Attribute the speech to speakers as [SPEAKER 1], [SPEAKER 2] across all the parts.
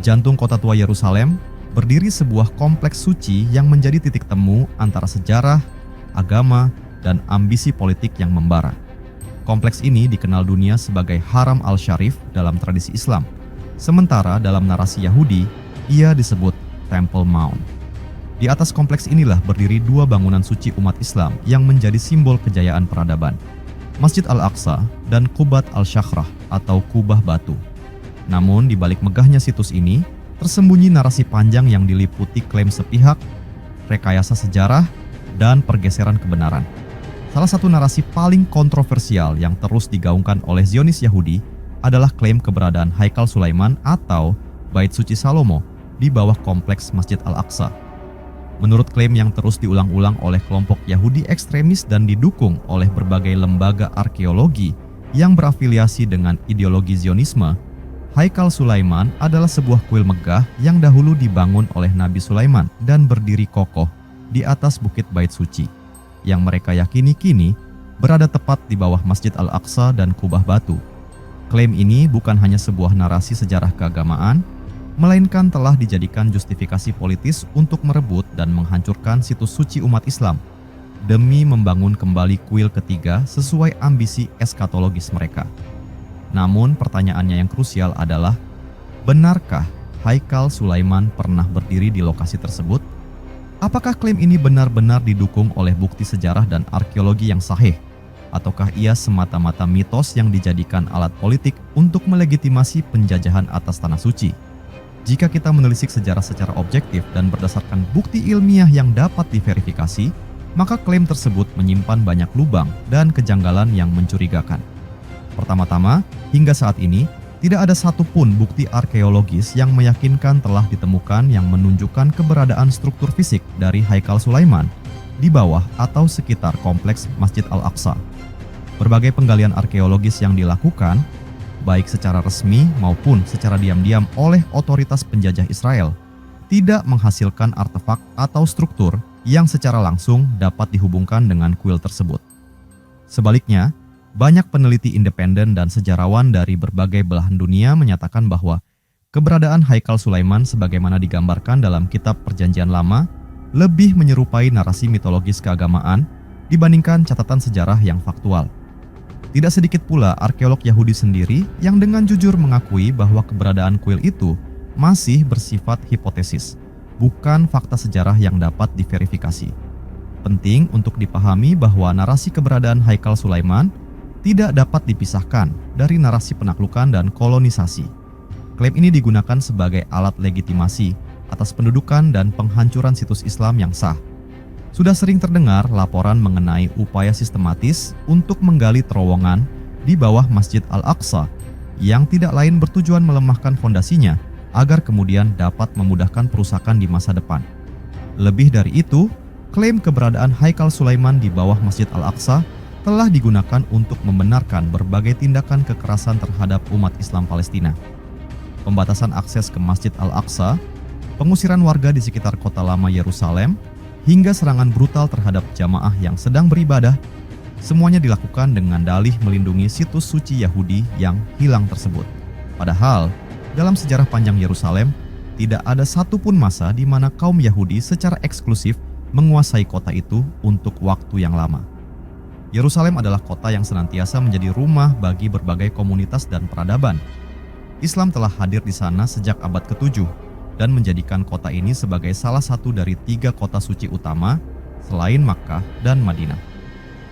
[SPEAKER 1] jantung kota tua Yerusalem, berdiri sebuah kompleks suci yang menjadi titik temu antara sejarah, agama, dan ambisi politik yang membara. Kompleks ini dikenal dunia sebagai Haram al-Sharif dalam tradisi Islam, sementara dalam narasi Yahudi, ia disebut Temple Mount. Di atas kompleks inilah berdiri dua bangunan suci umat Islam yang menjadi simbol kejayaan peradaban, Masjid Al-Aqsa dan Qubat al-Shakhrah atau Kubah Batu. Namun di balik megahnya situs ini, tersembunyi narasi panjang yang diliputi klaim sepihak, rekayasa sejarah, dan pergeseran kebenaran. Salah satu narasi paling kontroversial yang terus digaungkan oleh Zionis Yahudi adalah klaim keberadaan Haikal Sulaiman atau Bait Suci Salomo di bawah kompleks Masjid Al-Aqsa. Menurut klaim yang terus diulang-ulang oleh kelompok Yahudi ekstremis dan didukung oleh berbagai lembaga arkeologi yang berafiliasi dengan ideologi Zionisme, Haikal Sulaiman adalah sebuah kuil megah yang dahulu dibangun oleh Nabi Sulaiman dan berdiri kokoh di atas bukit Bait Suci, yang mereka yakini kini berada tepat di bawah Masjid Al-Aqsa dan Kubah Batu. Klaim ini bukan hanya sebuah narasi sejarah keagamaan, melainkan telah dijadikan justifikasi politis untuk merebut dan menghancurkan situs suci umat Islam demi membangun kembali kuil ketiga sesuai ambisi eskatologis mereka. Namun pertanyaannya yang krusial adalah, benarkah Haikal Sulaiman pernah berdiri di lokasi tersebut? Apakah klaim ini benar-benar didukung oleh bukti sejarah dan arkeologi yang sahih? Ataukah ia semata-mata mitos yang dijadikan alat politik untuk melegitimasi penjajahan atas tanah suci? Jika kita menelisik sejarah secara objektif dan berdasarkan bukti ilmiah yang dapat diverifikasi, maka klaim tersebut menyimpan banyak lubang dan kejanggalan yang mencurigakan. Pertama-tama, hingga saat ini, tidak ada satupun bukti arkeologis yang meyakinkan telah ditemukan yang menunjukkan keberadaan struktur fisik dari Haikal Sulaiman di bawah atau sekitar kompleks Masjid Al-Aqsa. Berbagai penggalian arkeologis yang dilakukan, baik secara resmi maupun secara diam-diam oleh otoritas penjajah Israel, tidak menghasilkan artefak atau struktur yang secara langsung dapat dihubungkan dengan kuil tersebut. Sebaliknya, banyak peneliti independen dan sejarawan dari berbagai belahan dunia menyatakan bahwa keberadaan Haikal Sulaiman sebagaimana digambarkan dalam kitab Perjanjian Lama lebih menyerupai narasi mitologis keagamaan dibandingkan catatan sejarah yang faktual. Tidak sedikit pula arkeolog Yahudi sendiri yang dengan jujur mengakui bahwa keberadaan kuil itu masih bersifat hipotesis, bukan fakta sejarah yang dapat diverifikasi. Penting untuk dipahami bahwa narasi keberadaan Haikal Sulaiman tidak dapat dipisahkan dari narasi penaklukan dan kolonisasi. Klaim ini digunakan sebagai alat legitimasi atas pendudukan dan penghancuran situs Islam yang sah. Sudah sering terdengar laporan mengenai upaya sistematis untuk menggali terowongan di bawah Masjid Al-Aqsa yang tidak lain bertujuan melemahkan fondasinya agar kemudian dapat memudahkan perusakan di masa depan. Lebih dari itu, klaim keberadaan Haikal Sulaiman di bawah Masjid Al-Aqsa telah digunakan untuk membenarkan berbagai tindakan kekerasan terhadap umat Islam Palestina. Pembatasan akses ke Masjid Al-Aqsa, pengusiran warga di sekitar kota lama Yerusalem, hingga serangan brutal terhadap jamaah yang sedang beribadah, semuanya dilakukan dengan dalih melindungi situs suci Yahudi yang hilang tersebut. Padahal, dalam sejarah panjang Yerusalem, tidak ada satupun masa di mana kaum Yahudi secara eksklusif menguasai kota itu untuk waktu yang lama. Yerusalem adalah kota yang senantiasa menjadi rumah bagi berbagai komunitas dan peradaban. Islam telah hadir di sana sejak abad ke-7 dan menjadikan kota ini sebagai salah satu dari 3 kota suci utama selain Makkah dan Madinah.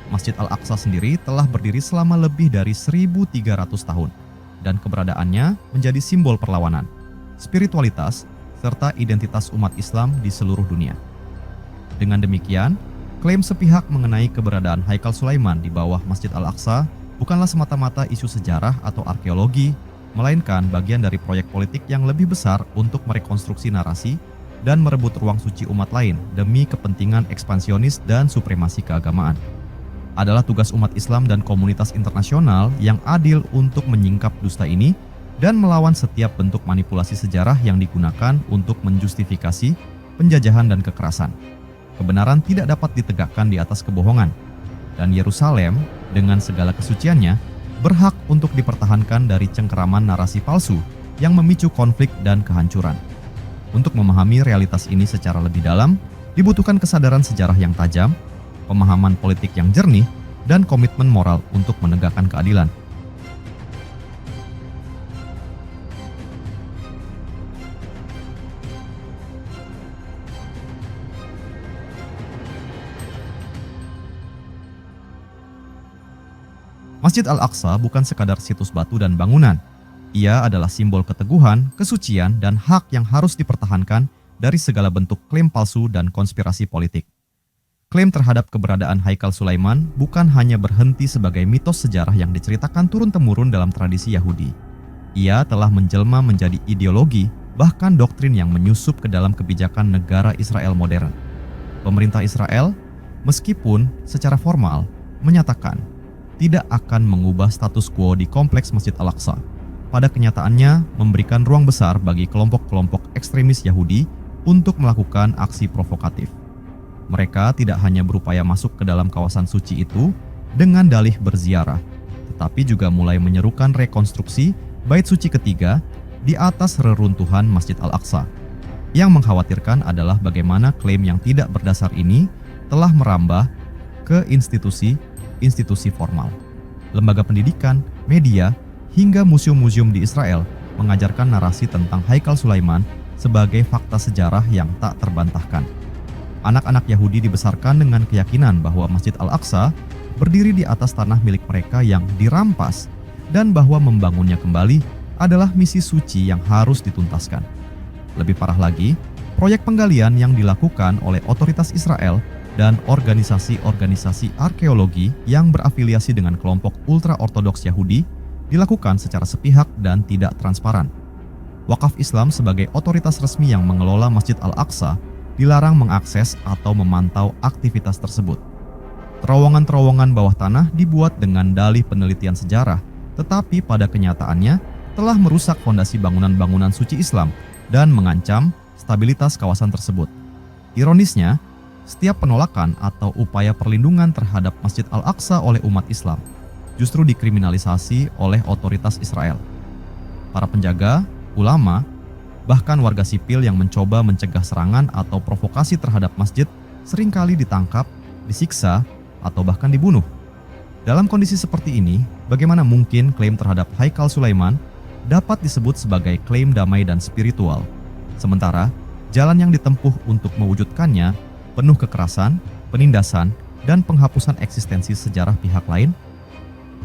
[SPEAKER 1] Masjid Al-Aqsa sendiri telah berdiri selama lebih dari 1.300 tahun dan keberadaannya menjadi simbol perlawanan, spiritualitas, serta identitas umat Islam di seluruh dunia. Dengan demikian, klaim sepihak mengenai keberadaan Haikal Sulaiman di bawah Masjid Al-Aqsa bukanlah semata-mata isu sejarah atau arkeologi, melainkan bagian dari proyek politik yang lebih besar untuk merekonstruksi narasi dan merebut ruang suci umat lain demi kepentingan ekspansionis dan supremasi keagamaan. Adalah tugas umat Islam dan komunitas internasional yang adil untuk menyingkap dusta ini dan melawan setiap bentuk manipulasi sejarah yang digunakan untuk menjustifikasi penjajahan dan kekerasan. Kebenaran tidak dapat ditegakkan di atas kebohongan, dan Yerusalem dengan segala kesuciannya berhak untuk dipertahankan dari cengkeraman narasi palsu yang memicu konflik dan kehancuran. Untuk memahami realitas ini secara lebih dalam, dibutuhkan kesadaran sejarah yang tajam, pemahaman politik yang jernih, dan komitmen moral untuk menegakkan keadilan. Masjid Al-Aqsa bukan sekadar situs batu dan bangunan. Ia adalah simbol keteguhan, kesucian, dan hak yang harus dipertahankan dari segala bentuk klaim palsu dan konspirasi politik. Klaim terhadap keberadaan Haikal Sulaiman bukan hanya berhenti sebagai mitos sejarah yang diceritakan turun-temurun dalam tradisi Yahudi. Ia telah menjelma menjadi ideologi, bahkan doktrin yang menyusup ke dalam kebijakan negara Israel modern. Pemerintah Israel, meskipun secara formal, menyatakan tidak akan mengubah status quo di kompleks Masjid Al-Aqsa. Pada kenyataannya, memberikan ruang besar bagi kelompok-kelompok ekstremis Yahudi untuk melakukan aksi provokatif. Mereka tidak hanya berupaya masuk ke dalam kawasan suci itu dengan dalih berziarah, tetapi juga mulai menyerukan rekonstruksi Bait Suci ketiga di atas reruntuhan Masjid Al-Aqsa. Yang mengkhawatirkan adalah bagaimana klaim yang tidak berdasar ini telah merambah ke institusi formal. Lembaga pendidikan, media, hingga museum-museum di Israel mengajarkan narasi tentang Haikal Sulaiman sebagai fakta sejarah yang tak terbantahkan. Anak-anak Yahudi dibesarkan dengan keyakinan bahwa Masjid Al-Aqsa berdiri di atas tanah milik mereka yang dirampas dan bahwa membangunnya kembali adalah misi suci yang harus dituntaskan. Lebih parah lagi, proyek penggalian yang dilakukan oleh otoritas Israel dan organisasi-organisasi arkeologi yang berafiliasi dengan kelompok ultra-ortodoks Yahudi dilakukan secara sepihak dan tidak transparan. Wakaf Islam sebagai otoritas resmi yang mengelola Masjid Al-Aqsa dilarang mengakses atau memantau aktivitas tersebut. Terowongan-terowongan bawah tanah dibuat dengan dalih penelitian sejarah, tetapi pada kenyataannya telah merusak fondasi bangunan-bangunan suci Islam dan mengancam stabilitas kawasan tersebut. Ironisnya, setiap penolakan atau upaya perlindungan terhadap Masjid Al-Aqsa oleh umat Islam justru dikriminalisasi oleh otoritas Israel. Para penjaga, ulama, bahkan warga sipil yang mencoba mencegah serangan atau provokasi terhadap masjid seringkali ditangkap, disiksa, atau bahkan dibunuh. Dalam kondisi seperti ini, bagaimana mungkin klaim terhadap Haikal Sulaiman dapat disebut sebagai klaim damai dan spiritual, sementara jalan yang ditempuh untuk mewujudkannya penuh kekerasan, penindasan, dan penghapusan eksistensi sejarah pihak lain?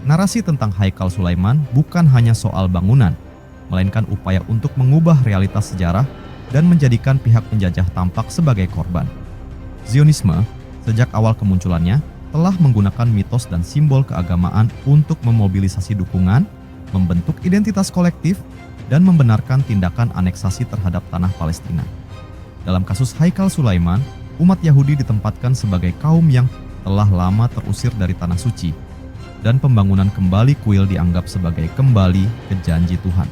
[SPEAKER 1] Narasi tentang Haikal Sulaiman bukan hanya soal bangunan, melainkan upaya untuk mengubah realitas sejarah dan menjadikan pihak penjajah tampak sebagai korban. Zionisme, sejak awal kemunculannya, telah menggunakan mitos dan simbol keagamaan untuk memobilisasi dukungan, membentuk identitas kolektif, dan membenarkan tindakan aneksasi terhadap tanah Palestina. Dalam kasus Haikal Sulaiman, umat Yahudi ditempatkan sebagai kaum yang telah lama terusir dari tanah suci, dan pembangunan kembali kuil dianggap sebagai kembali ke janji Tuhan.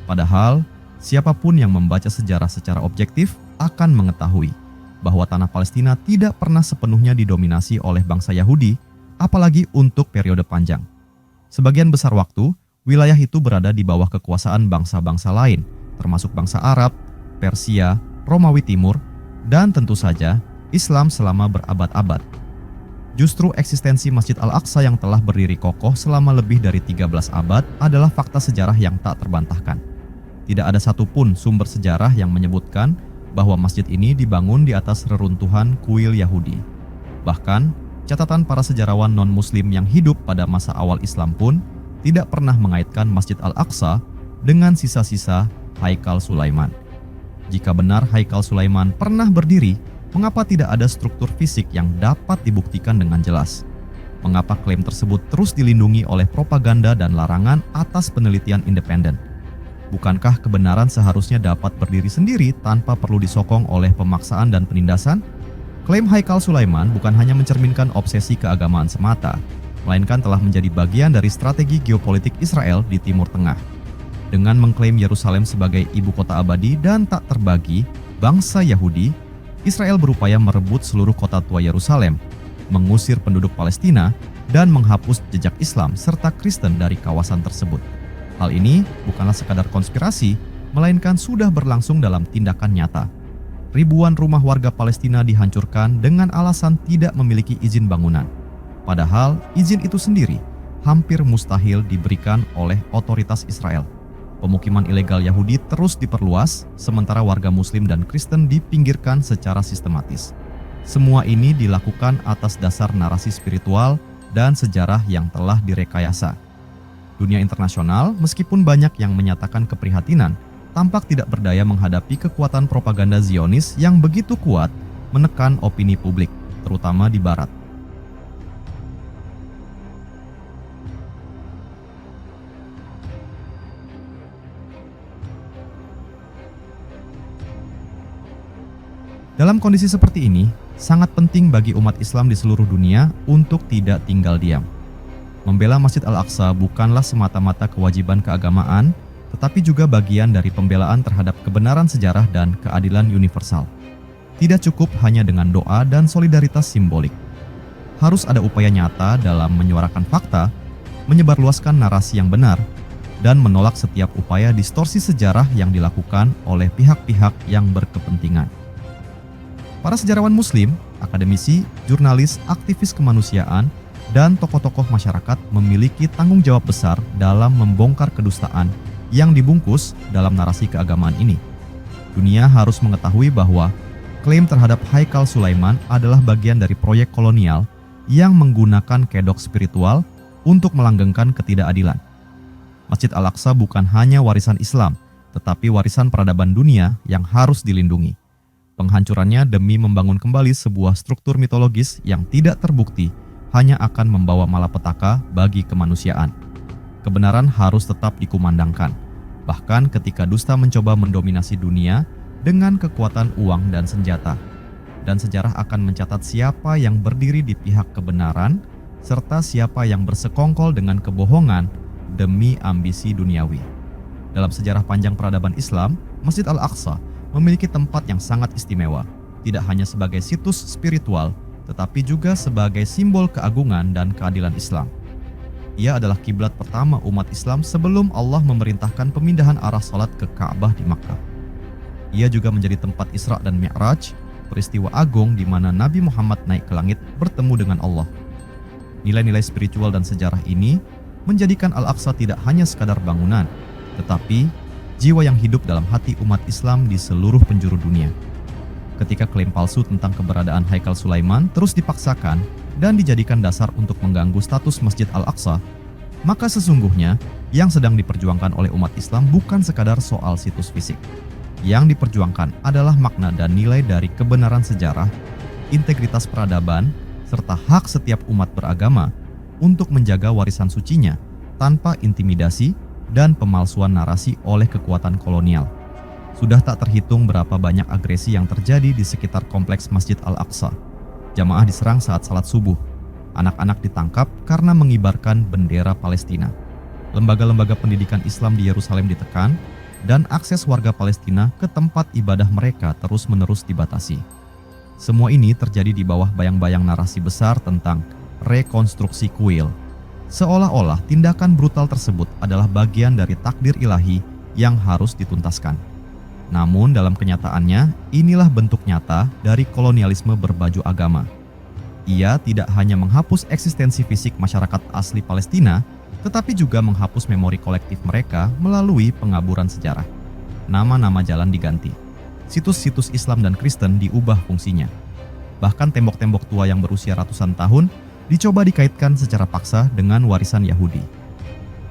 [SPEAKER 1] Padahal, siapapun yang membaca sejarah secara objektif akan mengetahui bahwa tanah Palestina tidak pernah sepenuhnya didominasi oleh bangsa Yahudi, apalagi untuk periode panjang. Sebagian besar waktu, wilayah itu berada di bawah kekuasaan bangsa-bangsa lain, termasuk bangsa Arab, Persia, Romawi Timur, dan tentu saja Islam selama berabad-abad. Justru eksistensi Masjid Al-Aqsa yang telah berdiri kokoh selama lebih dari 13 abad adalah fakta sejarah yang tak terbantahkan. Tidak ada satupun sumber sejarah yang menyebutkan bahwa masjid ini dibangun di atas reruntuhan kuil Yahudi. Bahkan, catatan para sejarawan non-muslim yang hidup pada masa awal Islam pun tidak pernah mengaitkan Masjid Al-Aqsa dengan sisa-sisa Haikal Sulaiman. Jika benar Haikal Sulaiman pernah berdiri, mengapa tidak ada struktur fisik yang dapat dibuktikan dengan jelas? Mengapa klaim tersebut terus dilindungi oleh propaganda dan larangan atas penelitian independen? Bukankah kebenaran seharusnya dapat berdiri sendiri tanpa perlu disokong oleh pemaksaan dan penindasan? Klaim Haikal Sulaiman bukan hanya mencerminkan obsesi keagamaan semata, melainkan telah menjadi bagian dari strategi geopolitik Israel di Timur Tengah. Dengan mengklaim Yerusalem sebagai ibu kota abadi dan tak terbagi bangsa Yahudi, Israel berupaya merebut seluruh kota tua Yerusalem, mengusir penduduk Palestina, dan menghapus jejak Islam serta Kristen dari kawasan tersebut. Hal ini bukanlah sekadar konspirasi, melainkan sudah berlangsung dalam tindakan nyata. Ribuan rumah warga Palestina dihancurkan dengan alasan tidak memiliki izin bangunan. Padahal izin itu sendiri hampir mustahil diberikan oleh otoritas Israel. Pemukiman ilegal Yahudi terus diperluas, sementara warga Muslim dan Kristen dipinggirkan secara sistematis. Semua ini dilakukan atas dasar narasi spiritual dan sejarah yang telah direkayasa. Dunia internasional, meskipun banyak yang menyatakan keprihatinan, tampak tidak berdaya menghadapi kekuatan propaganda Zionis yang begitu kuat menekan opini publik, terutama di Barat. Dalam kondisi seperti ini, sangat penting bagi umat Islam di seluruh dunia untuk tidak tinggal diam. Membela Masjid Al-Aqsa bukanlah semata-mata kewajiban keagamaan, tetapi juga bagian dari pembelaan terhadap kebenaran sejarah dan keadilan universal. Tidak cukup hanya dengan doa dan solidaritas simbolik. Harus ada upaya nyata dalam menyuarakan fakta, menyebarluaskan narasi yang benar, dan menolak setiap upaya distorsi sejarah yang dilakukan oleh pihak-pihak yang berkepentingan. Para sejarawan Muslim, akademisi, jurnalis, aktivis kemanusiaan, dan tokoh-tokoh masyarakat memiliki tanggung jawab besar dalam membongkar kedustaan yang dibungkus dalam narasi keagamaan ini. Dunia harus mengetahui bahwa klaim terhadap Haikal Sulaiman adalah bagian dari proyek kolonial yang menggunakan kedok spiritual untuk melanggengkan ketidakadilan. Masjid Al-Aqsa bukan hanya warisan Islam, tetapi warisan peradaban dunia yang harus dilindungi. Penghancurannya demi membangun kembali sebuah struktur mitologis yang tidak terbukti hanya akan membawa malapetaka bagi kemanusiaan. Kebenaran harus tetap dikumandangkan, bahkan ketika dusta mencoba mendominasi dunia dengan kekuatan uang dan senjata. Dan sejarah akan mencatat siapa yang berdiri di pihak kebenaran, serta siapa yang bersekongkol dengan kebohongan demi ambisi duniawi. Dalam sejarah panjang peradaban Islam, Masjid Al-Aqsa memiliki tempat yang sangat istimewa, tidak hanya sebagai situs spiritual, tetapi juga sebagai simbol keagungan dan keadilan Islam. Ia adalah kiblat pertama umat Islam sebelum Allah memerintahkan pemindahan arah salat ke Ka'bah di Makkah. Ia juga menjadi tempat Isra dan Mi'raj, peristiwa agung di mana Nabi Muhammad naik ke langit bertemu dengan Allah. Nilai-nilai spiritual dan sejarah ini menjadikan Al-Aqsa tidak hanya sekadar bangunan, tetapi jiwa yang hidup dalam hati umat Islam di seluruh penjuru dunia. Ketika klaim palsu tentang keberadaan Haikal Sulaiman terus dipaksakan dan dijadikan dasar untuk mengganggu status Masjid Al-Aqsa, maka sesungguhnya yang sedang diperjuangkan oleh umat Islam bukan sekadar soal situs fisik. Yang diperjuangkan adalah makna dan nilai dari kebenaran sejarah, integritas peradaban, serta hak setiap umat beragama untuk menjaga warisan sucinya tanpa intimidasi dan pemalsuan narasi oleh kekuatan kolonial. Sudah tak terhitung berapa banyak agresi yang terjadi di sekitar kompleks Masjid Al-Aqsa. Jamaah diserang saat salat subuh. Anak-anak ditangkap karena mengibarkan bendera Palestina. Lembaga-lembaga pendidikan Islam di Yerusalem ditekan, dan akses warga Palestina ke tempat ibadah mereka terus-menerus dibatasi. Semua ini terjadi di bawah bayang-bayang narasi besar tentang rekonstruksi kuil. Seolah-olah tindakan brutal tersebut adalah bagian dari takdir ilahi yang harus dituntaskan. Namun dalam kenyataannya, inilah bentuk nyata dari kolonialisme berbaju agama. Ia tidak hanya menghapus eksistensi fisik masyarakat asli Palestina, tetapi juga menghapus memori kolektif mereka melalui pengaburan sejarah. Nama-nama jalan diganti. Situs-situs Islam dan Kristen diubah fungsinya. Bahkan tembok-tembok tua yang berusia ratusan tahun dicoba dikaitkan secara paksa dengan warisan Yahudi.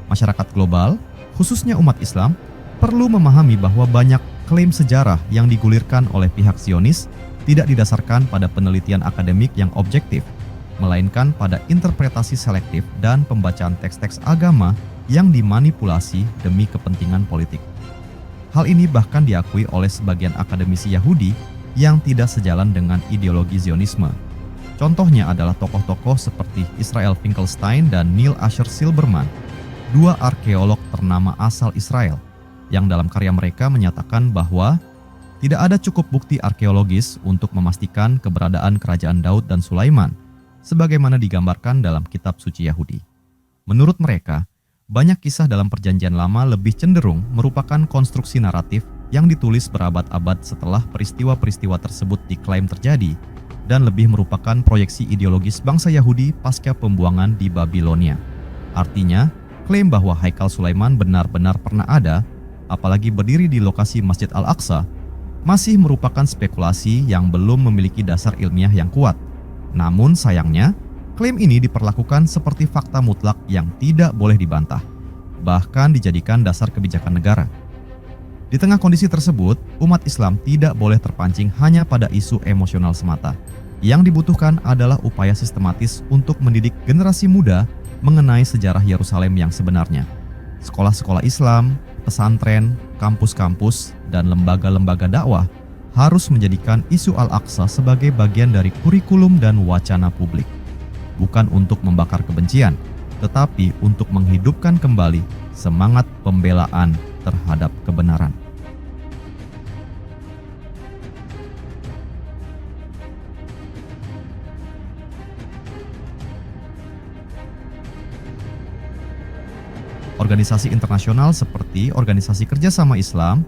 [SPEAKER 1] Masyarakat global, khususnya umat Islam, perlu memahami bahwa banyak klaim sejarah yang digulirkan oleh pihak Zionis tidak didasarkan pada penelitian akademik yang objektif, melainkan pada interpretasi selektif dan pembacaan teks-teks agama yang dimanipulasi demi kepentingan politik. Hal ini bahkan diakui oleh sebagian akademisi Yahudi yang tidak sejalan dengan ideologi Zionisme. Contohnya adalah tokoh-tokoh seperti Israel Finkelstein dan Neil Asher Silberman, dua arkeolog ternama asal Israel, yang dalam karya mereka menyatakan bahwa tidak ada cukup bukti arkeologis untuk memastikan keberadaan kerajaan Daud dan Sulaiman, sebagaimana digambarkan dalam kitab suci Yahudi. Menurut mereka, Banyak kisah dalam Perjanjian Lama lebih cenderung merupakan konstruksi naratif yang ditulis berabad-abad setelah peristiwa-peristiwa tersebut diklaim terjadi dan lebih merupakan proyeksi ideologis bangsa Yahudi pasca pembuangan di Babilonia. Artinya, klaim bahwa Haikal Sulaiman benar-benar pernah ada, apalagi berdiri di lokasi Masjid Al-Aqsa, masih merupakan spekulasi yang belum memiliki dasar ilmiah yang kuat. Namun sayangnya, klaim ini diperlakukan seperti fakta mutlak yang tidak boleh dibantah, bahkan dijadikan dasar kebijakan negara. Di tengah kondisi tersebut, umat Islam tidak boleh terpancing hanya pada isu emosional semata. Yang dibutuhkan adalah upaya sistematis untuk mendidik generasi muda mengenai sejarah Yerusalem yang sebenarnya. Sekolah-sekolah Islam, pesantren, kampus-kampus, dan lembaga-lembaga dakwah harus menjadikan isu Al-Aqsa sebagai bagian dari kurikulum dan wacana publik. Bukan untuk membakar kebencian, tetapi untuk menghidupkan kembali semangat pembelaan terhadap kebenaran. Organisasi internasional seperti Organisasi Kerjasama Islam,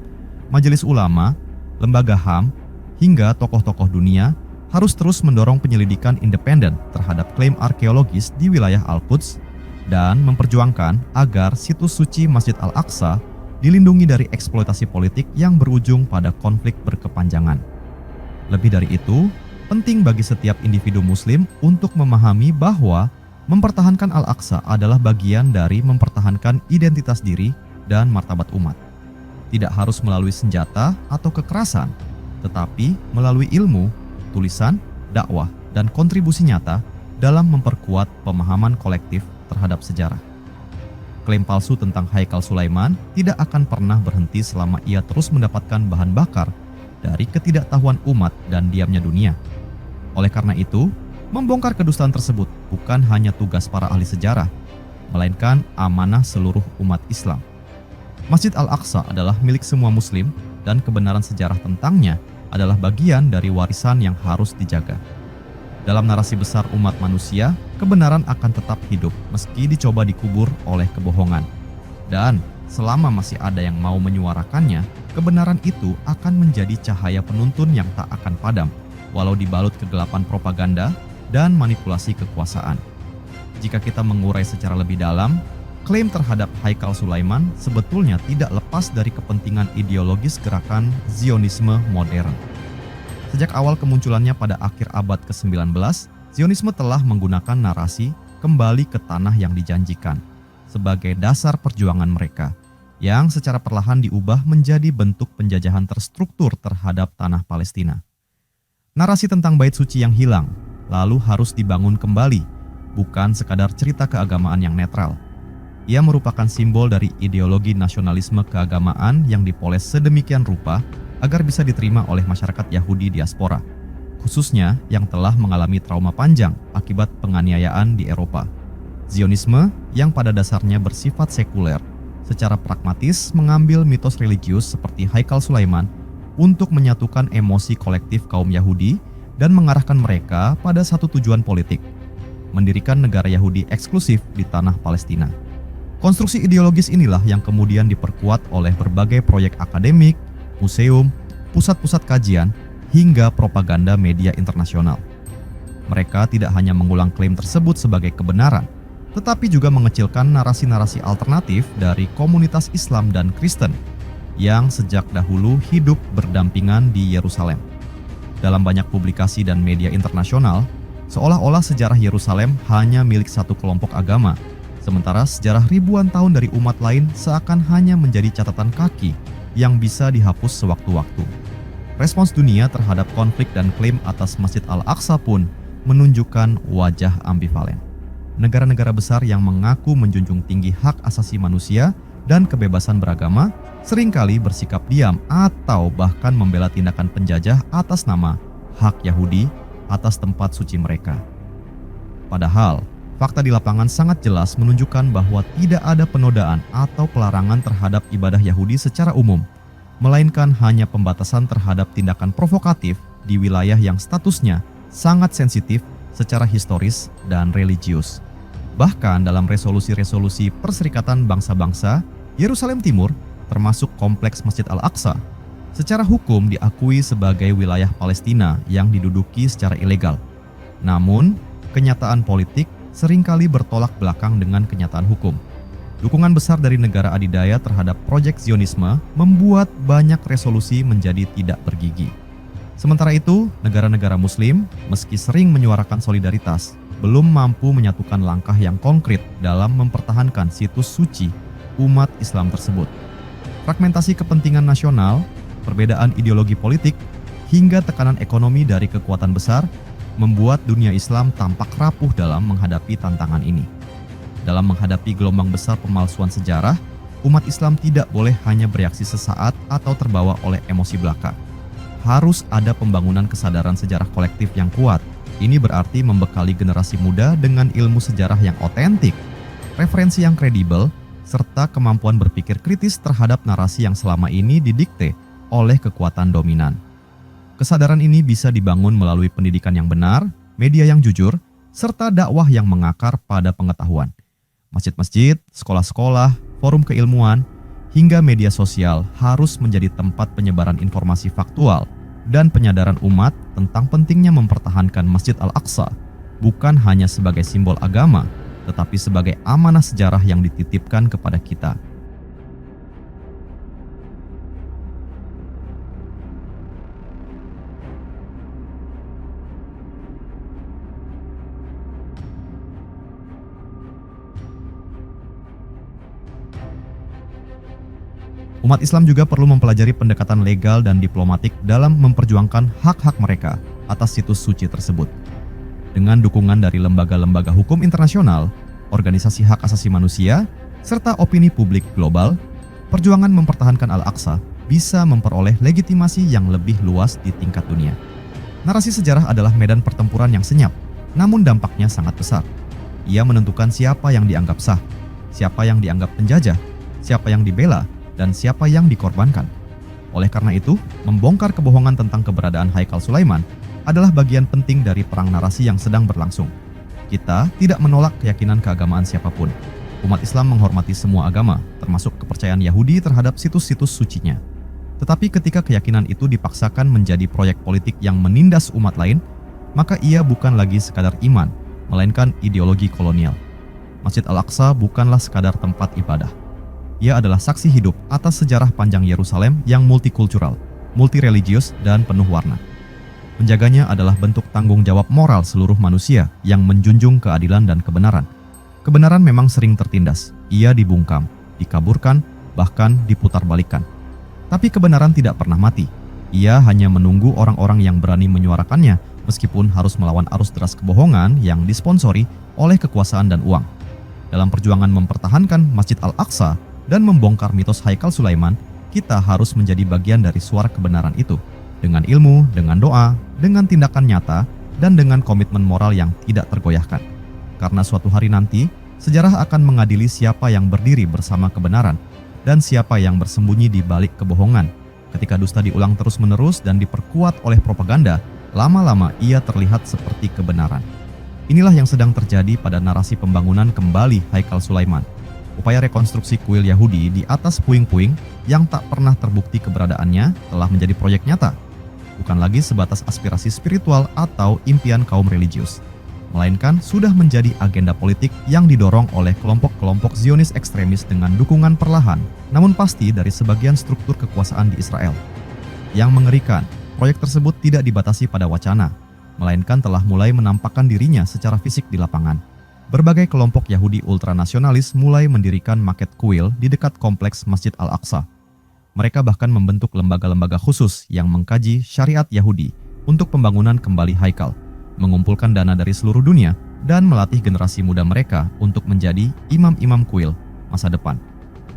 [SPEAKER 1] Majelis Ulama, Lembaga HAM, hingga tokoh-tokoh dunia harus terus mendorong penyelidikan independen terhadap klaim arkeologis di wilayah Al-Quds dan memperjuangkan agar situs suci Masjid Al-Aqsa dilindungi dari eksploitasi politik yang berujung pada konflik berkepanjangan. Lebih dari itu, penting bagi setiap individu Muslim untuk memahami bahwa mempertahankan Al-Aqsa adalah bagian dari mempertahankan identitas diri dan martabat umat. Tidak harus melalui senjata atau kekerasan, tetapi melalui ilmu, tulisan, dakwah, dan kontribusi nyata dalam memperkuat pemahaman kolektif terhadap sejarah. Klaim palsu tentang Haikal Sulaiman tidak akan pernah berhenti selama ia terus mendapatkan bahan bakar dari ketidaktahuan umat dan diamnya dunia. Oleh karena itu, membongkar kedustaan tersebut bukan hanya tugas para ahli sejarah, melainkan amanah seluruh umat Islam. Masjid Al-Aqsa adalah milik semua Muslim dan kebenaran sejarah tentangnya adalah bagian dari warisan yang harus dijaga. Dalam narasi besar umat manusia, kebenaran akan tetap hidup meski dicoba dikubur oleh kebohongan. Dan selama masih ada yang mau menyuarakannya, kebenaran itu akan menjadi cahaya penuntun yang tak akan padam, walau dibalut kegelapan propaganda dan manipulasi kekuasaan. Jika kita mengurai secara lebih dalam, klaim terhadap Haikal Sulaiman sebetulnya tidak lepas dari kepentingan ideologis gerakan Zionisme modern. Sejak awal kemunculannya pada akhir abad ke-19, Zionisme telah menggunakan narasi kembali ke tanah yang dijanjikan sebagai dasar perjuangan mereka, yang secara perlahan diubah menjadi bentuk penjajahan terstruktur terhadap tanah Palestina. Narasi tentang bait suci yang hilang lalu harus dibangun kembali, bukan sekadar cerita keagamaan yang netral. Ia merupakan simbol dari ideologi nasionalisme keagamaan yang dipoles sedemikian rupa agar bisa diterima oleh masyarakat Yahudi diaspora, khususnya yang telah mengalami trauma panjang akibat penganiayaan di Eropa. Zionisme yang pada dasarnya bersifat sekuler, secara pragmatis mengambil mitos religius seperti Haikal Sulaiman untuk menyatukan emosi kolektif kaum Yahudi dan mengarahkan mereka pada satu tujuan politik, mendirikan negara Yahudi eksklusif di tanah Palestina. Konstruksi ideologis inilah yang kemudian diperkuat oleh berbagai proyek akademik, museum, pusat-pusat kajian, hingga propaganda media internasional. Mereka tidak hanya mengulang klaim tersebut sebagai kebenaran, tetapi juga mengecilkan narasi-narasi alternatif dari komunitas Islam dan Kristen yang sejak dahulu hidup berdampingan di Yerusalem. Dalam banyak publikasi dan media internasional, seolah-olah sejarah Yerusalem hanya milik satu kelompok agama, sementara sejarah ribuan tahun dari umat lain seakan hanya menjadi catatan kaki yang bisa dihapus sewaktu-waktu. Respons dunia terhadap konflik dan klaim atas Masjid Al-Aqsa pun menunjukkan wajah ambivalen. Negara-negara besar yang mengaku menjunjung tinggi hak asasi manusia dan kebebasan beragama seringkali bersikap diam atau bahkan membela tindakan penjajah atas nama hak Yahudi atas tempat suci mereka. Padahal, fakta di lapangan sangat jelas menunjukkan bahwa tidak ada penodaan atau pelarangan terhadap ibadah Yahudi secara umum, melainkan hanya pembatasan terhadap tindakan provokatif di wilayah yang statusnya sangat sensitif secara historis dan religius. Bahkan dalam resolusi-resolusi Perserikatan Bangsa-Bangsa, Yerusalem Timur, termasuk kompleks Masjid Al-Aqsa, secara hukum diakui sebagai wilayah Palestina yang diduduki secara ilegal. Namun, kenyataan politik seringkali bertolak belakang dengan kenyataan hukum. Dukungan besar dari negara adidaya terhadap proyek Zionisme membuat banyak resolusi menjadi tidak bergigi. Sementara itu, negara-negara Muslim, meski sering menyuarakan solidaritas, belum mampu menyatukan langkah yang konkret dalam mempertahankan situs suci umat Islam tersebut. Fragmentasi kepentingan nasional, perbedaan ideologi politik, hingga tekanan ekonomi dari kekuatan besar membuat dunia Islam tampak rapuh dalam menghadapi tantangan ini. Dalam menghadapi gelombang besar pemalsuan sejarah, umat Islam tidak boleh hanya bereaksi sesaat atau terbawa oleh emosi belaka. Harus ada pembangunan kesadaran sejarah kolektif yang kuat. Ini berarti membekali generasi muda dengan ilmu sejarah yang otentik, referensi yang kredibel, serta kemampuan berpikir kritis terhadap narasi yang selama ini didikte oleh kekuatan dominan. Kesadaran ini bisa dibangun melalui pendidikan yang benar, media yang jujur, serta dakwah yang mengakar pada pengetahuan. Masjid-masjid, sekolah-sekolah, forum keilmuan, hingga media sosial harus menjadi tempat penyebaran informasi faktual dan penyadaran umat tentang pentingnya mempertahankan Masjid Al-Aqsa bukan hanya sebagai simbol agama, tetapi sebagai amanah sejarah yang dititipkan kepada kita. Umat Islam juga perlu mempelajari pendekatan legal dan diplomatik dalam memperjuangkan hak-hak mereka atas situs suci tersebut. Dengan dukungan dari lembaga-lembaga hukum internasional, organisasi hak asasi manusia, serta opini publik global, perjuangan mempertahankan Al-Aqsa bisa memperoleh legitimasi yang lebih luas di tingkat dunia. Narasi sejarah adalah medan pertempuran yang senyap, namun dampaknya sangat besar. Ia menentukan siapa yang dianggap sah, siapa yang dianggap penjajah, siapa yang dibela, dan siapa yang dikorbankan. Oleh karena itu, membongkar kebohongan tentang keberadaan Haikal Sulaiman adalah bagian penting dari perang narasi yang sedang berlangsung. Kita tidak menolak keyakinan keagamaan siapapun. Umat Islam menghormati semua agama, termasuk kepercayaan Yahudi terhadap situs-situs sucinya. Tetapi ketika keyakinan itu dipaksakan menjadi proyek politik yang menindas umat lain, maka ia bukan lagi sekadar iman, melainkan ideologi kolonial. Masjid Al-Aqsa bukanlah sekadar tempat ibadah. Ia adalah saksi hidup atas sejarah panjang Yerusalem yang multikultural, multireligius, dan penuh warna. Menjaganya adalah bentuk tanggung jawab moral seluruh manusia yang menjunjung keadilan dan kebenaran. Kebenaran memang sering tertindas, ia dibungkam, dikaburkan, bahkan diputarbalikkan. Tapi kebenaran tidak pernah mati. Ia hanya menunggu orang-orang yang berani menyuarakannya, meskipun harus melawan arus deras kebohongan yang disponsori oleh kekuasaan dan uang. Dalam perjuangan mempertahankan Masjid Al-Aqsa dan membongkar mitos Haikal Sulaiman, kita harus menjadi bagian dari suara kebenaran itu. Dengan ilmu, dengan doa, dengan tindakan nyata, dan dengan komitmen moral yang tidak tergoyahkan. Karena suatu hari nanti, sejarah akan mengadili siapa yang berdiri bersama kebenaran, dan siapa yang bersembunyi di balik kebohongan. Ketika dusta diulang terus-menerus dan diperkuat oleh propaganda, lama-lama ia terlihat seperti kebenaran. Inilah yang sedang terjadi pada narasi pembangunan kembali Haikal Sulaiman. Upaya rekonstruksi kuil Yahudi di atas puing-puing yang tak pernah terbukti keberadaannya telah menjadi proyek nyata. Bukan lagi sebatas aspirasi spiritual atau impian kaum religius, melainkan sudah menjadi agenda politik yang didorong oleh kelompok-kelompok Zionis ekstremis dengan dukungan perlahan, namun pasti dari sebagian struktur kekuasaan di Israel. Yang mengerikan, proyek tersebut tidak dibatasi pada wacana, melainkan telah mulai menampakkan dirinya secara fisik di lapangan. Berbagai kelompok Yahudi ultranasionalis mulai mendirikan maket kuil di dekat kompleks Masjid Al-Aqsa. Mereka bahkan membentuk lembaga-lembaga khusus yang mengkaji syariat Yahudi untuk pembangunan kembali Haikal, mengumpulkan dana dari seluruh dunia, dan melatih generasi muda mereka untuk menjadi imam-imam kuil masa depan.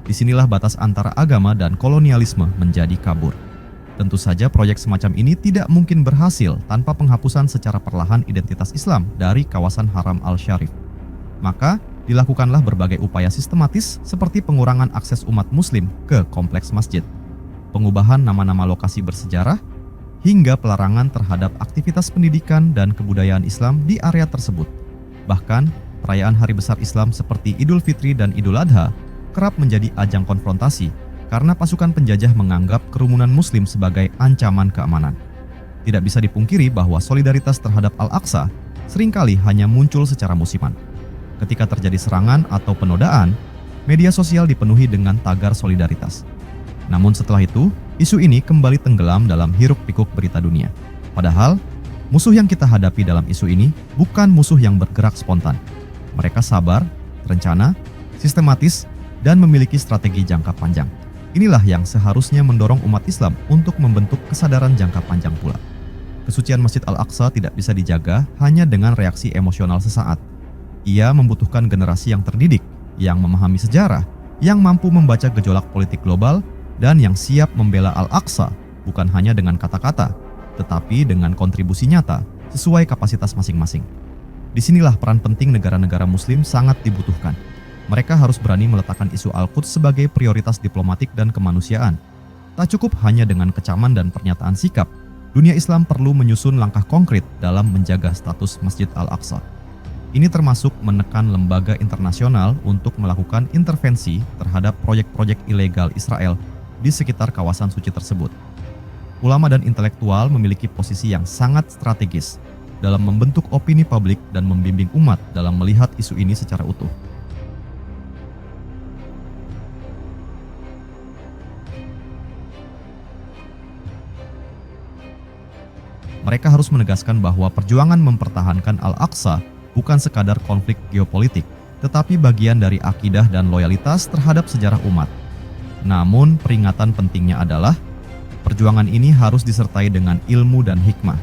[SPEAKER 1] Disinilah batas antara agama dan kolonialisme menjadi kabur. Tentu saja proyek semacam ini tidak mungkin berhasil tanpa penghapusan secara perlahan identitas Islam dari kawasan Haram Al-Syarif. Maka, dilakukanlah berbagai upaya sistematis seperti pengurangan akses umat muslim ke kompleks masjid, pengubahan nama-nama lokasi bersejarah, hingga pelarangan terhadap aktivitas pendidikan dan kebudayaan Islam di area tersebut. Bahkan, perayaan hari besar Islam seperti Idul Fitri dan Idul Adha kerap menjadi ajang konfrontasi karena pasukan penjajah menganggap kerumunan Muslim sebagai ancaman keamanan. Tidak bisa dipungkiri bahwa solidaritas terhadap Al-Aqsa seringkali hanya muncul secara musiman. Ketika terjadi serangan atau penodaan, media sosial dipenuhi dengan tagar solidaritas. Namun setelah itu, isu ini kembali tenggelam dalam hiruk-pikuk berita dunia. Padahal, musuh yang kita hadapi dalam isu ini bukan musuh yang bergerak spontan. Mereka sabar, terencana, sistematis, dan memiliki strategi jangka panjang. Inilah yang seharusnya mendorong umat Islam untuk membentuk kesadaran jangka panjang pula. Kesucian Masjid Al-Aqsa tidak bisa dijaga hanya dengan reaksi emosional sesaat. Ia membutuhkan generasi yang terdidik, yang memahami sejarah, yang mampu membaca gejolak politik global, dan yang siap membela Al-Aqsa bukan hanya dengan kata-kata, tetapi dengan kontribusi nyata sesuai kapasitas masing-masing. Disinilah peran penting negara-negara Muslim sangat dibutuhkan. Mereka harus berani meletakkan isu Al-Quds sebagai prioritas diplomatik dan kemanusiaan. Tak cukup hanya dengan kecaman dan pernyataan sikap, dunia Islam perlu menyusun langkah konkret dalam menjaga status Masjid Al-Aqsa. Ini termasuk menekan lembaga internasional untuk melakukan intervensi terhadap proyek-proyek ilegal Israel di sekitar kawasan suci tersebut. Ulama dan intelektual memiliki posisi yang sangat strategis dalam membentuk opini publik dan membimbing umat dalam melihat isu ini secara utuh. Mereka harus menegaskan bahwa perjuangan mempertahankan Al-Aqsa bukan sekadar konflik geopolitik, tetapi bagian dari akidah dan loyalitas terhadap sejarah umat. Namun, peringatan pentingnya adalah perjuangan ini harus disertai dengan ilmu dan hikmah.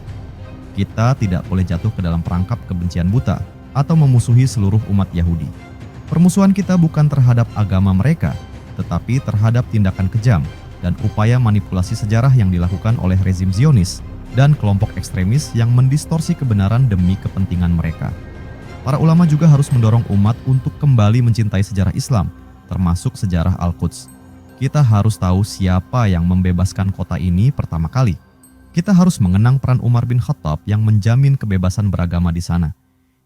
[SPEAKER 1] Kita tidak boleh jatuh ke dalam perangkap kebencian buta atau memusuhi seluruh umat Yahudi. Permusuhan kita bukan terhadap agama mereka, tetapi terhadap tindakan kejam dan upaya manipulasi sejarah yang dilakukan oleh rezim Zionis dan kelompok ekstremis yang mendistorsi kebenaran demi kepentingan mereka. Para ulama juga harus mendorong umat untuk kembali mencintai sejarah Islam, termasuk sejarah Al-Quds. Kita harus tahu siapa yang membebaskan kota ini pertama kali. Kita harus mengenang peran Umar bin Khattab yang menjamin kebebasan beragama di sana.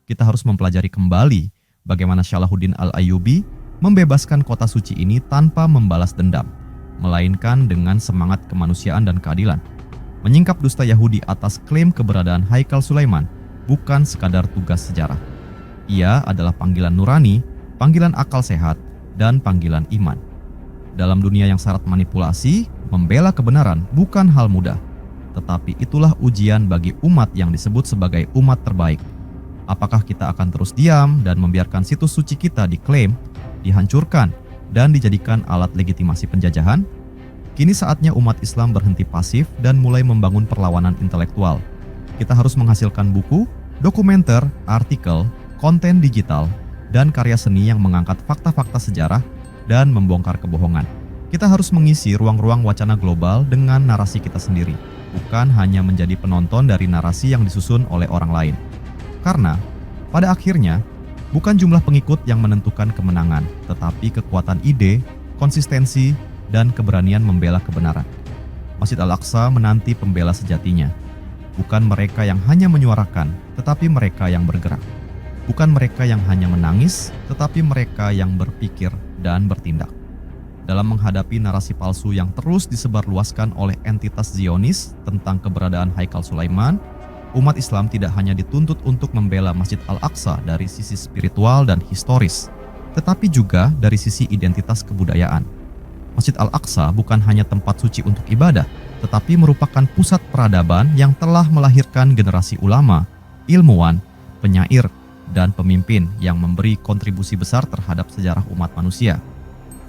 [SPEAKER 1] Kita harus mempelajari kembali bagaimana Salahuddin Al-Ayyubi membebaskan kota suci ini tanpa membalas dendam, melainkan dengan semangat kemanusiaan dan keadilan. Menyingkap dusta Yahudi atas klaim keberadaan Haikal Sulaiman bukan sekadar tugas sejarah. Ia adalah panggilan nurani, panggilan akal sehat, dan panggilan iman. Dalam dunia yang syarat manipulasi, membela kebenaran bukan hal mudah. Tetapi itulah ujian bagi umat yang disebut sebagai umat terbaik. Apakah kita akan terus diam dan membiarkan situs suci kita diklaim, dihancurkan, dan dijadikan alat legitimasi penjajahan? Kini saatnya umat Islam berhenti pasif dan mulai membangun perlawanan intelektual. Kita harus menghasilkan buku, dokumenter, artikel, konten digital, dan karya seni yang mengangkat fakta-fakta sejarah dan membongkar kebohongan. Kita harus mengisi ruang-ruang wacana global dengan narasi kita sendiri, bukan hanya menjadi penonton dari narasi yang disusun oleh orang lain. Karena, pada akhirnya, bukan jumlah pengikut yang menentukan kemenangan, tetapi kekuatan ide, konsistensi, dan keberanian membela kebenaran. Masjid Al-Aqsa menanti pembela sejatinya. Bukan mereka yang hanya menyuarakan, tetapi mereka yang bergerak. Bukan mereka yang hanya menangis, tetapi mereka yang berpikir dan bertindak. Dalam menghadapi narasi palsu yang terus disebarluaskan oleh entitas Zionis tentang keberadaan Haikal Sulaiman, umat Islam tidak hanya dituntut untuk membela Masjid Al-Aqsa dari sisi spiritual dan historis, tetapi juga dari sisi identitas kebudayaan. Masjid Al-Aqsa bukan hanya tempat suci untuk ibadah, tetapi merupakan pusat peradaban yang telah melahirkan generasi ulama, ilmuwan, penyair, dan pemimpin yang memberi kontribusi besar terhadap sejarah umat manusia.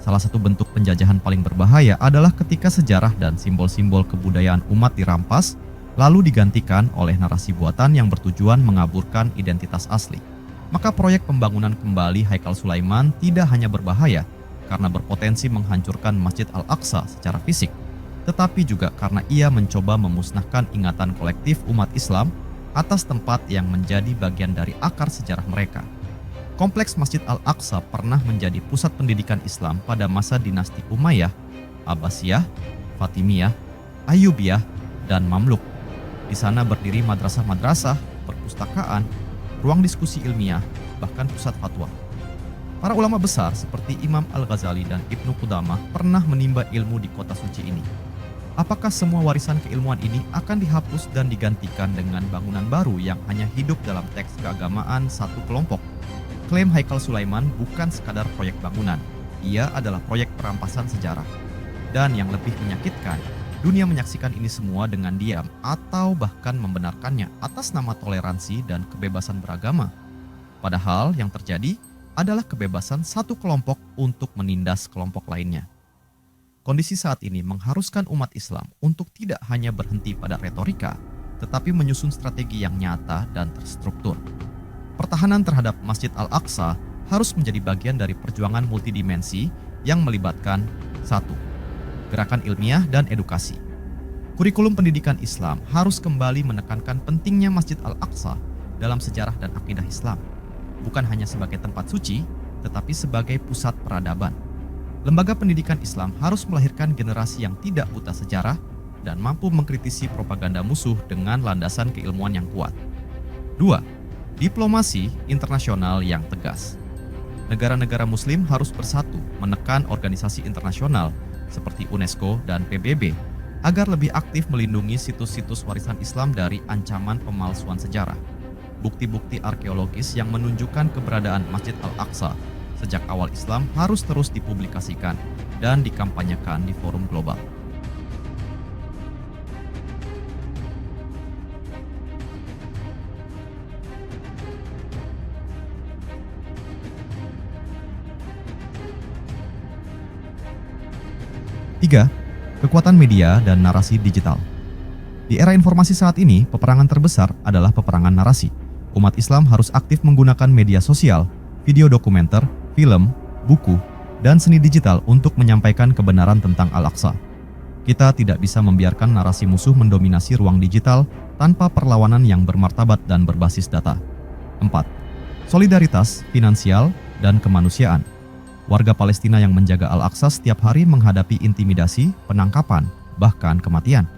[SPEAKER 1] Salah satu bentuk penjajahan paling berbahaya adalah ketika sejarah dan simbol-simbol kebudayaan umat dirampas, lalu digantikan oleh narasi buatan yang bertujuan mengaburkan identitas asli. Maka proyek pembangunan kembali Haikal Sulaiman tidak hanya berbahaya karena berpotensi menghancurkan Masjid Al-Aqsa secara fisik, tetapi juga karena ia mencoba memusnahkan ingatan kolektif umat Islam atas tempat yang menjadi bagian dari akar sejarah mereka. Kompleks Masjid Al-Aqsa pernah menjadi pusat pendidikan Islam pada masa dinasti Umayyah, Abbasiyah, Fatimiyah, Ayyubiyah, dan Mamluk. Di sana berdiri madrasah-madrasah, perpustakaan, ruang diskusi ilmiah, bahkan pusat fatwa. Para ulama besar seperti Imam Al-Ghazali dan Ibnu Qudamah pernah menimba ilmu di kota suci ini. Apakah semua warisan keilmuan ini akan dihapus dan digantikan dengan bangunan baru yang hanya hidup dalam teks keagamaan satu kelompok? Klaim Haikal Sulaiman bukan sekadar proyek bangunan, ia adalah proyek perampasan sejarah. Dan yang lebih menyakitkan, dunia menyaksikan ini semua dengan diam atau bahkan membenarkannya atas nama toleransi dan kebebasan beragama. Padahal yang terjadi adalah kebebasan satu kelompok untuk menindas kelompok lainnya. Kondisi saat ini mengharuskan umat Islam untuk tidak hanya berhenti pada retorika, tetapi menyusun strategi yang nyata dan terstruktur. Pertahanan terhadap Masjid Al-Aqsa harus menjadi bagian dari perjuangan multidimensi yang melibatkan 1. Gerakan ilmiah dan edukasi. Kurikulum pendidikan Islam harus kembali menekankan pentingnya Masjid Al-Aqsa dalam sejarah dan akidah Islam, bukan hanya sebagai tempat suci, tetapi sebagai pusat peradaban. Lembaga pendidikan Islam harus melahirkan generasi yang tidak buta sejarah dan mampu mengkritisi propaganda musuh dengan landasan keilmuan yang kuat. 2. Diplomasi internasional yang tegas. Negara-negara Muslim harus bersatu menekan organisasi internasional seperti UNESCO dan PBB agar lebih aktif melindungi situs-situs warisan Islam dari ancaman pemalsuan sejarah. Bukti-bukti arkeologis yang menunjukkan keberadaan Masjid Al-Aqsa sejak awal Islam harus terus dipublikasikan dan dikampanyekan di forum global. Tiga, kekuatan media dan narasi digital. Di era informasi saat ini, peperangan terbesar adalah peperangan narasi. Umat Islam harus aktif menggunakan media sosial, video dokumenter, film, buku, dan seni digital untuk menyampaikan kebenaran tentang Al-Aqsa. Kita tidak bisa membiarkan narasi musuh mendominasi ruang digital tanpa perlawanan yang bermartabat dan berbasis data. 4. Solidaritas, finansial, dan kemanusiaan. Warga Palestina yang menjaga Al-Aqsa setiap hari menghadapi intimidasi, penangkapan, bahkan kematian.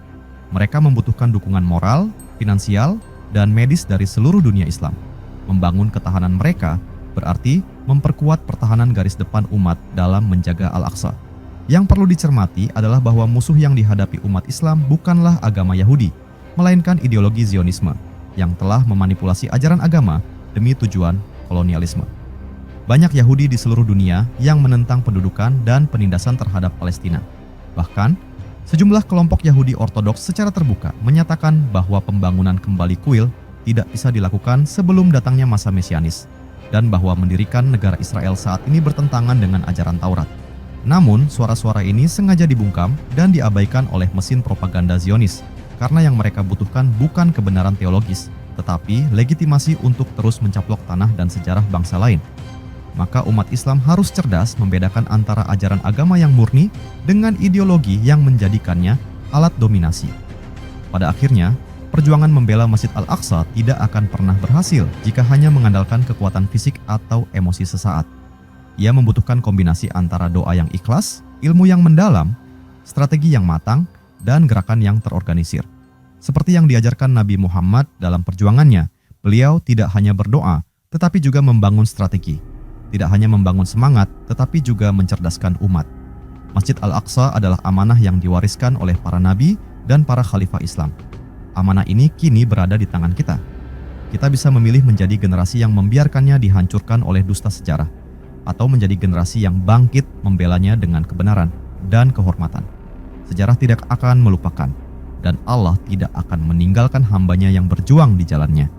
[SPEAKER 1] Mereka membutuhkan dukungan moral, finansial, dan medis dari seluruh dunia Islam. Membangun ketahanan mereka berarti memperkuat pertahanan garis depan umat dalam menjaga Al-Aqsa. Yang perlu dicermati adalah bahwa musuh yang dihadapi umat Islam bukanlah agama Yahudi, melainkan ideologi Zionisme yang telah memanipulasi ajaran agama demi tujuan kolonialisme. Banyak Yahudi di seluruh dunia yang menentang pendudukan dan penindasan terhadap Palestina. Bahkan, sejumlah kelompok Yahudi Ortodoks secara terbuka menyatakan bahwa pembangunan kembali kuil tidak bisa dilakukan sebelum datangnya masa Mesianis, dan bahwa mendirikan negara Israel saat ini bertentangan dengan ajaran Taurat. Namun, suara-suara ini sengaja dibungkam dan diabaikan oleh mesin propaganda Zionis, karena yang mereka butuhkan bukan kebenaran teologis, tetapi legitimasi untuk terus mencaplok tanah dan sejarah bangsa lain. Maka umat Islam harus cerdas membedakan antara ajaran agama yang murni dengan ideologi yang menjadikannya alat dominasi. Pada akhirnya, perjuangan membela Masjid Al-Aqsa tidak akan pernah berhasil jika hanya mengandalkan kekuatan fisik atau emosi sesaat. Ia membutuhkan kombinasi antara doa yang ikhlas, ilmu yang mendalam, strategi yang matang, dan gerakan yang terorganisir. Seperti yang diajarkan Nabi Muhammad dalam perjuangannya, beliau tidak hanya berdoa, tetapi juga membangun strategi. Tidak hanya membangun semangat, tetapi juga mencerdaskan umat. Masjid Al-Aqsa adalah amanah yang diwariskan oleh para nabi dan para khalifah Islam. Amanah ini kini berada di tangan kita. Kita bisa memilih menjadi generasi yang membiarkannya dihancurkan oleh dusta sejarah, atau menjadi generasi yang bangkit membelanya dengan kebenaran dan kehormatan. Sejarah tidak akan melupakan, dan Allah tidak akan meninggalkan hambanya yang berjuang di jalannya.